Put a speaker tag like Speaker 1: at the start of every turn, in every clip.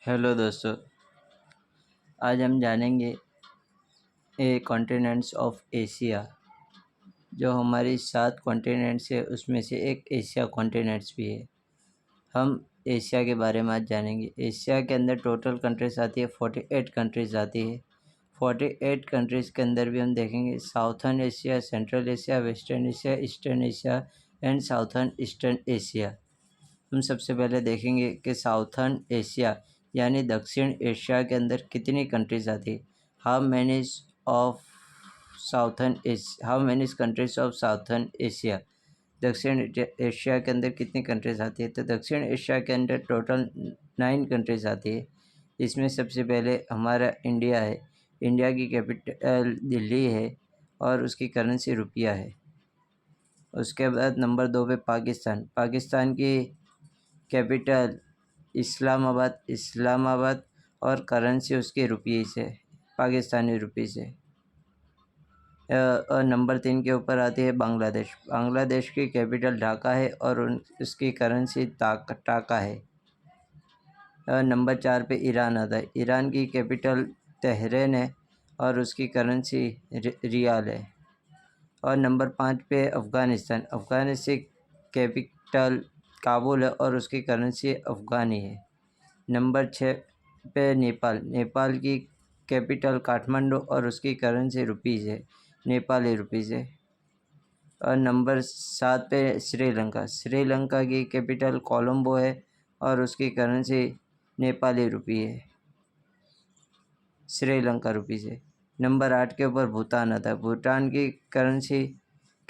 Speaker 1: Hello दोस्तों, आज हम जानेंगे कॉन्टिनेंट्स ऑफ एशिया। जो हमारी 7 कॉन्टिनेंट्स है उसमें से एक एशिया कॉन्टिनेंट्स भी है। हम एशिया के बारे में आज जानेंगे। एशिया के अंदर टोटल कंट्रीज़ आती है 48 कंट्रीज़ आती है। 48 कंट्रीज़ के अंदर भी हम देखेंगे southern Asia, central Asia, western Asia, eastern Asia and southern eastern Asia. हम सबसे पहले देखेंगे कि साउथर्न एशिया यानी दक्षिण एशिया के अंदर कितनी कंट्रीज़ आती है। How many countries of southern Asia. दक्षिण एशिया के अंदर कितनी कंट्रीज़ आती है, तो दक्षिण एशिया के अंदर टोटल 9 कंट्रीज़ आती है। इसमें सबसे पहले हमारा इंडिया है। इंडिया की कैपिटल दिल्ली है और उसकी करेंसी रुपया है। उसके बाद नंबर 2 पे पाकिस्तान की कैपिटल इस्लामाबाद और करेंसी उसकी रुपीस है, पाकिस्तानी रुपीस है। और नंबर 3 के ऊपर आती है बांग्लादेश की कैपिटल ढाका है और उसकी करेंसी टाका है। नंबर 4 पे ईरान आता है। ईरान की कैपिटल तेहरान है और उसकी करेंसी रियाल है। और नंबर 5 पे अफ़गानिस्तान की कैपिटल काबुल है और उसकी करेंसी अफ़गानी है। नंबर 6 पे नेपाल की कैपिटल काठमांडू और उसकी करेंसी रुपीज़ है, नेपाली रुपीज़ है। और नंबर 7 पे श्रीलंका की कैपिटल कोलंबो है और उसकी करेंसी नेपाली रुपी है, श्रीलंका रुपीज़ है। नंबर 8 के ऊपर भूटान आता है। भूटान की करेंसी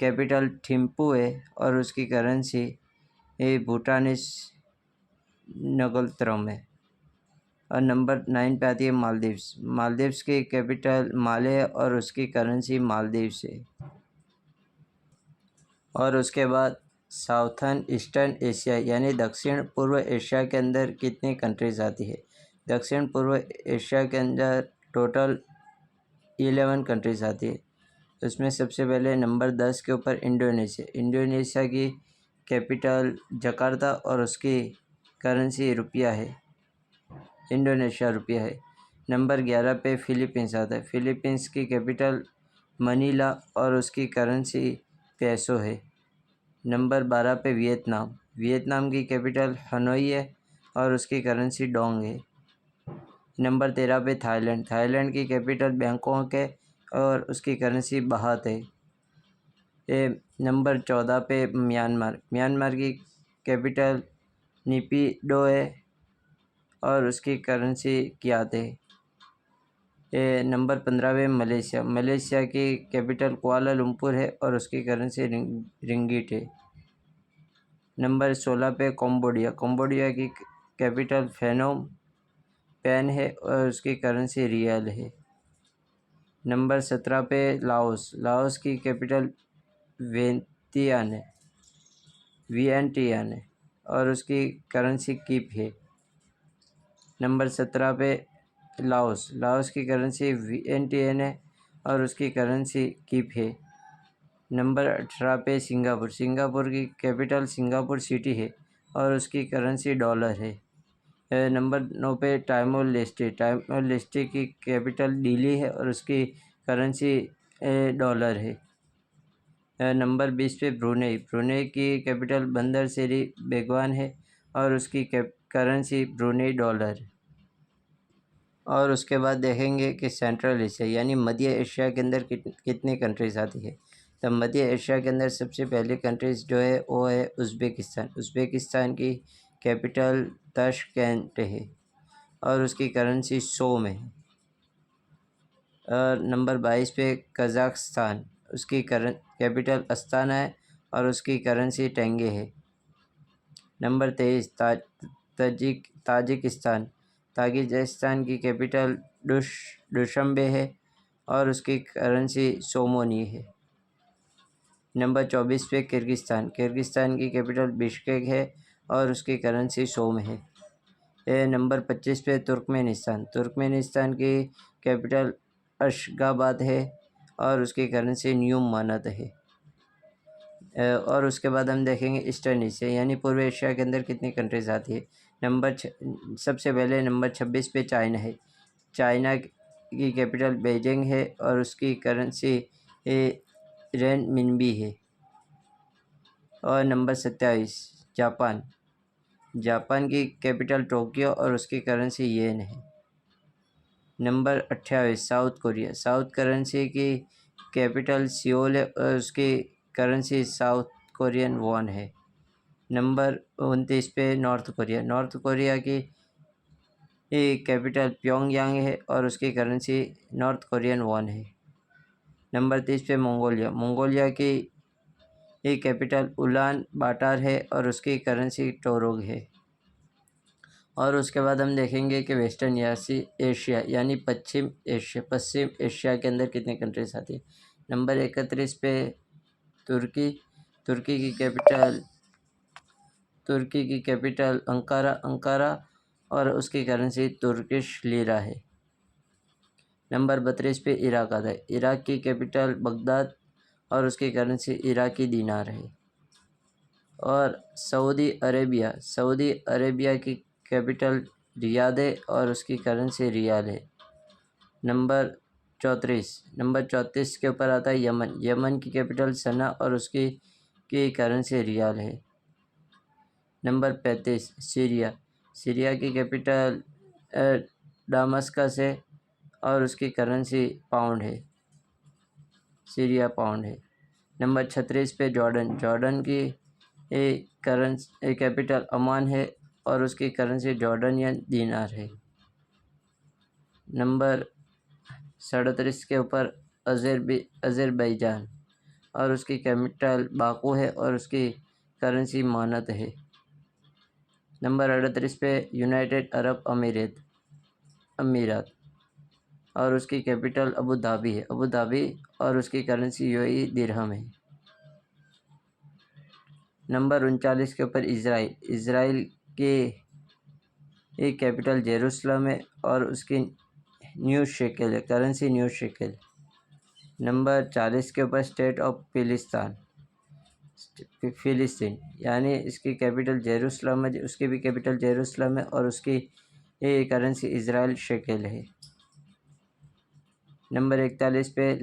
Speaker 1: कैपिटल थिम्पू है और उसकी करेंसी भूटानिस नगलत्रम है। और नंबर 9 पे आती है मालदीव्स की कैपिटल माले है और उसकी करेंसी मालदीव्स है। और उसके बाद साउथर्न ईस्टर्न एशिया यानी दक्षिण पूर्व एशिया के अंदर कितनी कंट्रीज़ आती है। दक्षिण पूर्व एशिया के अंदर टोटल 11 कंट्रीज़ आती है। उसमें सबसे पहले नंबर 10 के ऊपर इंडोनेशिया की कैपिटल जकार्ता और उसकी करेंसी रुपया है, इंडोनेशिया रुपया है। नंबर 11 पे फिलीपींस आता है। फिलीपींस की कैपिटल मनीला और उसकी करेंसी पेसो है। नंबर 12 पे वियतनाम की कैपिटल हनोई है और उसकी करेंसी डोंग है। नंबर 13 पे थाईलैंड की कैपिटल बैंकॉक है और उसकी करेंसी बाहत है। नंबर 14 पे म्यांमार की कैपिटल निपिडो है और उसकी करेंसी क्यात है। नंबर 15 पे मलेशिया की कैपिटल कुआलालंपुर है और उसकी करेंसी रिंगिट है। नंबर 16 पे कंबोडिया की कैपिटल फेनोम पेन है और उसकी करेंसी रियल है। नंबर 17 पे लाओस की कैपिटल वियंटियान है और उसकी करेंसी कीप है। नंबर 17 पे लाओस की करेंसी वियंटियान है और उसकी करेंसी कीप है। नंबर 18 पे सिंगापुर की कैपिटल सिंगापुर सिटी है और उसकी करेंसी डॉलर है। नंबर 9 पे टाइमोर लेस्टे की कैपिटल दिल्ली है और उसकी करेंसी डॉलर है। नंबर 20 पे ब्रुनेई की कैपिटल बंदर सेरी बेगवान है और उसकी करेंसी ब्रुनेई डॉलर है। और उसके बाद देखेंगे कि सेंट्रल एशिया यानी मध्य एशिया के अंदर कितनी कंट्रीज़ आती है। तो मध्य एशिया के अंदर सबसे पहली कंट्रीज़ जो है वो है उज़्बेकिस्तान की कैपिटल ताशकेंट है और उसकी करेंसी सो में है। और नंबर 22 पे कज़ाकिस्तान, उसकी कैपिटल अस्ताना है और उसकी करेंसी टेंगे है। नंबर 23 ताजिकिस्तान की कैपिटल दुशंबे है और उसकी करेंसी सोमोनी है। नंबर 24 पे किर्गिस्तान की कैपिटल बिश्केक है और उसकी करेंसी सोम है। नंबर 25 पे तुर्कमेनिस्तान की कैपिटल अशगाबाद है और उसकी करेंसी न्यूम मानद है। और उसके बाद हम देखेंगे ईस्टर्न एशिया यानी पूर्व एशिया के अंदर कितनी कंट्रीज़ आती है। सबसे पहले नंबर 26 पे चाइना है। चाइना की कैपिटल बीजिंग है और उसकी करेंसी रेनमिनबी है। और नंबर 27 जापान। जापान की कैपिटल टोक्यो और उसकी करेंसी येन है। Number 28 south Korea. South currency की कैपिटल सियोल है और उसकी करेंसी साउथ कोरियन वॉन है। नंबर 29 पे नॉर्थ कोरिया। नॉर्थ कोरिया की कैपिटल प्योंगयांग है और उसकी करेंसी नॉर्थ कोरियन वॉन है। नंबर 30 पे मंगोलिया। मंगोलिया की कैपिटल उलान बाटार है और उसकी करेंसी टोरोग है। और उसके बाद हम देखेंगे कि वेस्टर्न एशिया यानी पश्चिम एशिया के अंदर कितने कंट्रीज आती है। नंबर 31 पे तुर्की। तुर्की की कैपिटल अंकारा और उसकी करेंसी तुर्किश लीरा है। नंबर 32 पे इराक आता है। इराक की कैपिटल बगदाद और उसकी करेंसी इराकी दीनार है। और सऊदी अरेबिया की कैपिटल रियाद है और उसकी करेंसी रियाल है। नंबर 34 के ऊपर आता है यमन की कैपिटल सना और उसकी करेंसी रियाल है। नंबर 35 सीरिया की कैपिटल दामस्कस है और उसकी करेंसी पाउंड है। सीरिया पाउंड है। नंबर 36 पे जॉर्डन की कैपिटल अमान है और उसकी करेंसी जॉर्डनियन दीनार है। नंबर 37 के ऊपर अज़रबैजान और उसकी कैपिटल बाकू है और उसकी करेंसी मानत है। नंबर 38 पे यूनाइटेड अरब अमीरात और उसकी कैपिटल अबू धाबी और उसकी करेंसी यूएई दिरहम है। नंबर 39 के ऊपर इज़राइल की एक कैपिटल जेरूसलम है और उसकी न्यू शेकेल है, करेंसी न्यू शेकेल। नंबर 40 के ऊपर स्टेट ऑफ फिलिस्तीन यानी इसकी कैपिटल जेरूसलम है, उसकी भी कैपिटल जेरूसलम है और उसकी करेंसी इज़राइल शेकेल है। नंबर 41 पे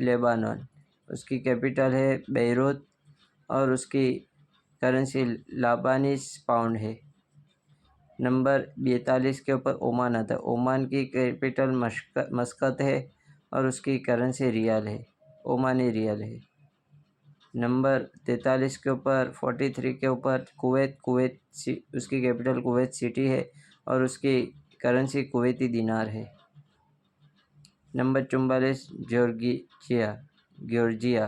Speaker 1: लेबानन, उसकी कैपिटल है बेरूत और उसकी करेंसी लाबानीस पाउंड है। नंबर 42 के ऊपर ओमान आता है। ओमान की कैपिटल मस्कत है और उसकी करेंसी रियाल है, ओमानी रियाल है। नंबर 43 के ऊपर 43 के ऊपर कुवैत उसकी कैपिटल कुवैत सिटी है और उसकी करेंसी कुवैती दिनार है। नंबर 44 जॉर्जिया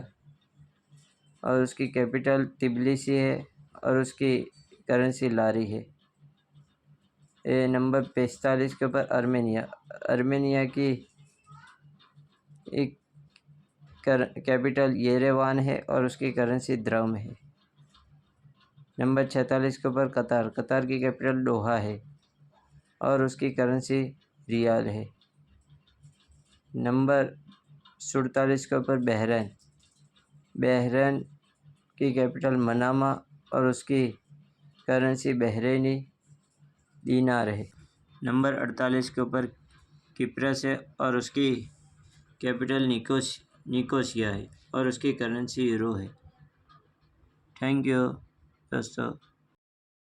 Speaker 1: और उसकी कैपिटल तिबिलिसी है और उसकी करेंसी लारी है। नंबर 45 के ऊपर आर्मेनिया की एक कैपिटल येरेवान है और उसकी करेंसी द्रम है। नंबर 46 के ऊपर कतार की कैपिटल दोहा है और उसकी करेंसी रियाल है। नंबर 47 के ऊपर बहरीन की कैपिटल मनामा और उसकी करेंसी बहरीनी दीनार है। नंबर 48 के ऊपर किप्रस है और उसकी कैपिटल निकोसिया है और उसकी करेंसी यूरो है। थैंक यू दोस्तों।